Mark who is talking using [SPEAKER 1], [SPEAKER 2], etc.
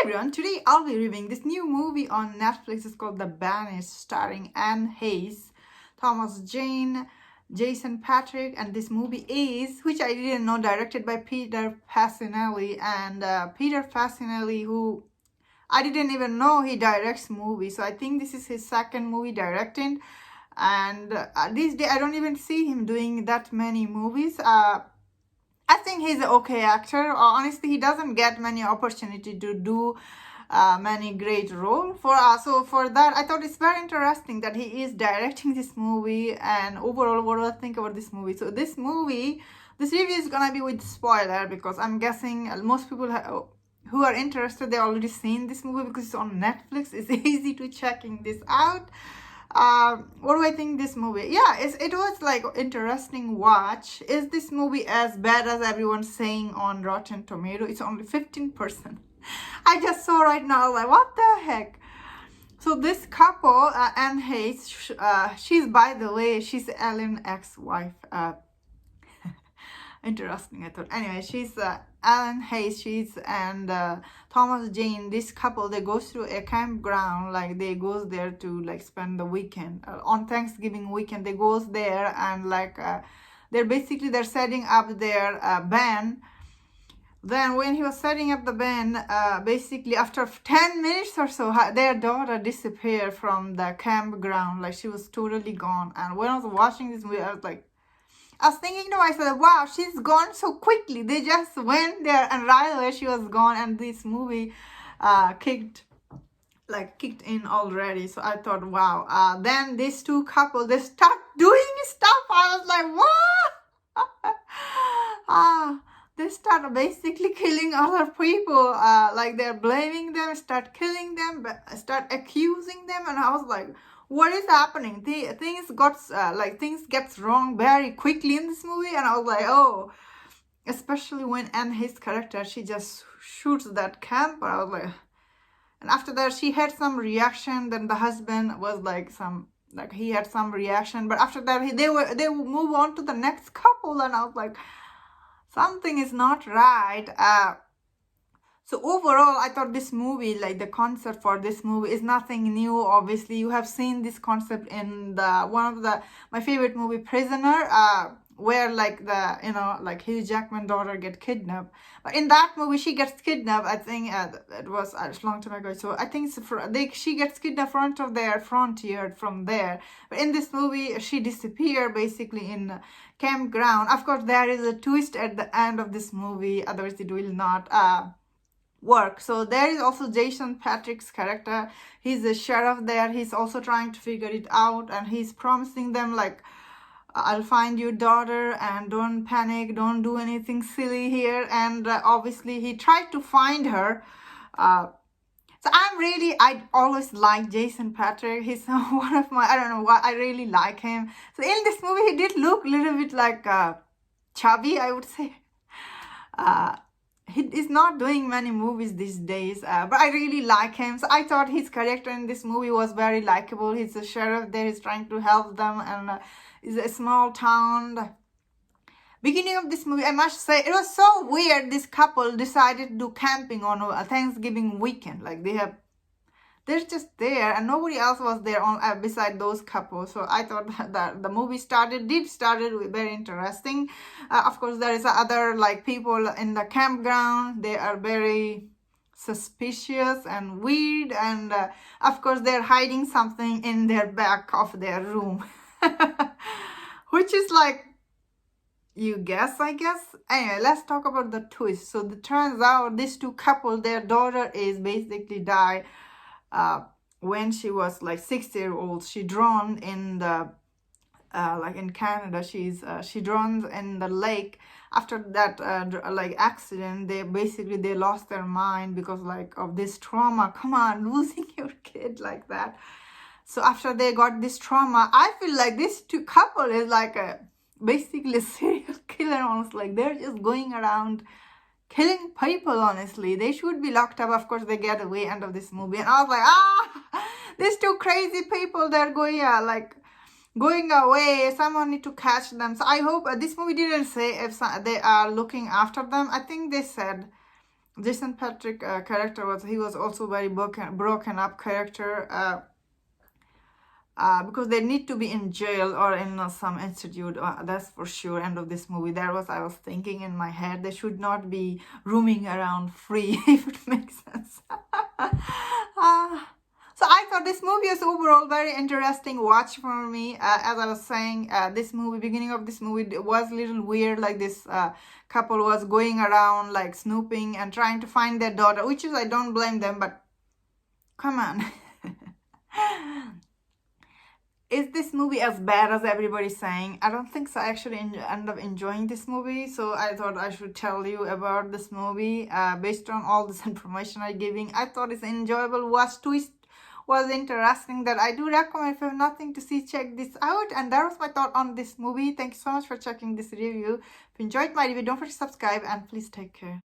[SPEAKER 1] everyone, today I'll be reviewing this new movie on Netflix. It's called The Banished, starring Anne Hayes, Thomas Jane, Jason Patric, and this movie is, which I didn't know, directed by Peter Facinelli. And Peter Facinelli, who I didn't even know he directs movies, so I think this is his second movie directing. And these days I don't even see him doing that many movies. I think he's an okay actor. Honestly, he doesn't get many opportunity to do many great roles. So for that, I thought it's very interesting that he is directing this movie. And overall, what do I think about this movie? So this review is gonna be with spoiler, because I'm guessing most people who are interested, they already seen this movie because it's on Netflix. It's easy to checking this out. What do I think this movie? Yeah, it was like interesting watch. Is this movie as bad as everyone's saying on Rotten Tomato? It's only 15%. I just saw right now, like, what the heck? So this couple, Anne Hayes, she's, by the way, she's Alan's ex-wife. Interesting, I thought. Anyway, she's Anne Hayes, and Thomas Jane. This couple, they go through a campground, like they goes there to like spend the weekend on Thanksgiving weekend. They goes there and like they're setting up their band. Then when he was setting up the band, basically after 10 minutes or so, their daughter disappeared from the campground. Like she was totally gone. And when I was watching this movie, I was thinking to myself, wow, she's gone so quickly. They just went there and right away she was gone, and this movie kicked in already. So I thought, wow. Then these two couples, they start doing stuff. I was like, what? They start basically killing other people. Like they're blaming them, start killing them, start accusing them. And I was like, what is happening? Things gets wrong very quickly in this movie, and I was like, oh, especially when Anne Hayes' character, she just shoots that camper. I was like, and after that she had some reaction. Then the husband was he had some reaction, but after that they will move on to the next couple, and I was like, something is not right. So overall, I thought this movie, like the concept for this movie is nothing new. Obviously, you have seen this concept in my favorite movie, Prisoner, where like Hugh Jackman's daughter get kidnapped. But in that movie, she gets kidnapped. I think it was a long time ago. So I think she gets kidnapped front of their frontier from there. But in this movie, she disappeared basically in campground. Of course, there is a twist at the end of this movie. Otherwise, it will not work. So there is also Jason Patric's character. He's a sheriff there. He's also trying to figure it out, and he's promising them like, I'll find your daughter and don't panic, don't do anything silly here. And obviously he tried to find her. So I always like Jason Patric. He's one of my, I don't know why, I really like him. So in this movie, he did look a little bit like chubby, I would say. He is not doing many movies these days, but I really like him. So I thought his character in this movie was very likable. He's a sheriff there. He's trying to help them, and it's a small town. Beginning of this movie, I must say, it was so weird. This couple decided to do camping on a Thanksgiving weekend. Like they're just there, and nobody else was there on beside those couples. So I thought that the movie started with very interesting. Of course, there is other like people in the campground. They are very suspicious and weird, and of course they're hiding something in their back of their room, which is like, you guess, I guess. Anyway, let's talk about the twist. So it turns out these two couples, their daughter is basically died. When she was like 6-year-old, she drowned in the in Canada. She drowned in the lake. After that accident, they lost their mind because like of this trauma. Come on, losing your kid like that. So after they got this trauma, I feel like this two couple is like basically a serial killer almost. Like they're just going around killing people. Honestly, they should be locked up. Of course, they get away end of this movie, and I was like, these two crazy people, they're going away. Someone need to catch them. So I hope this movie didn't say if they are looking after them. I think they said Jason Patrick character was also very broken up character. Because they need to be in jail or in some institute, that's for sure. End of this movie. That was I was thinking in my head. They should not be roaming around free, if it makes sense. So I thought this movie is overall very interesting watch for me. As I was saying, this movie, beginning of this movie was a little weird. Like this couple was going around like snooping and trying to find their daughter, which is, I don't blame them, but come on. Is this movie as bad as everybody's saying? I don't think so. I actually end up enjoying this movie, so I thought I should tell you about this movie. Based on all this information I'm giving, I thought it's enjoyable. Twist was interesting, that I do recommend. If you have nothing to see, check this out. And that was my thought on this movie. Thank you so much for checking this review. If you enjoyed my review, don't forget to subscribe and please take care.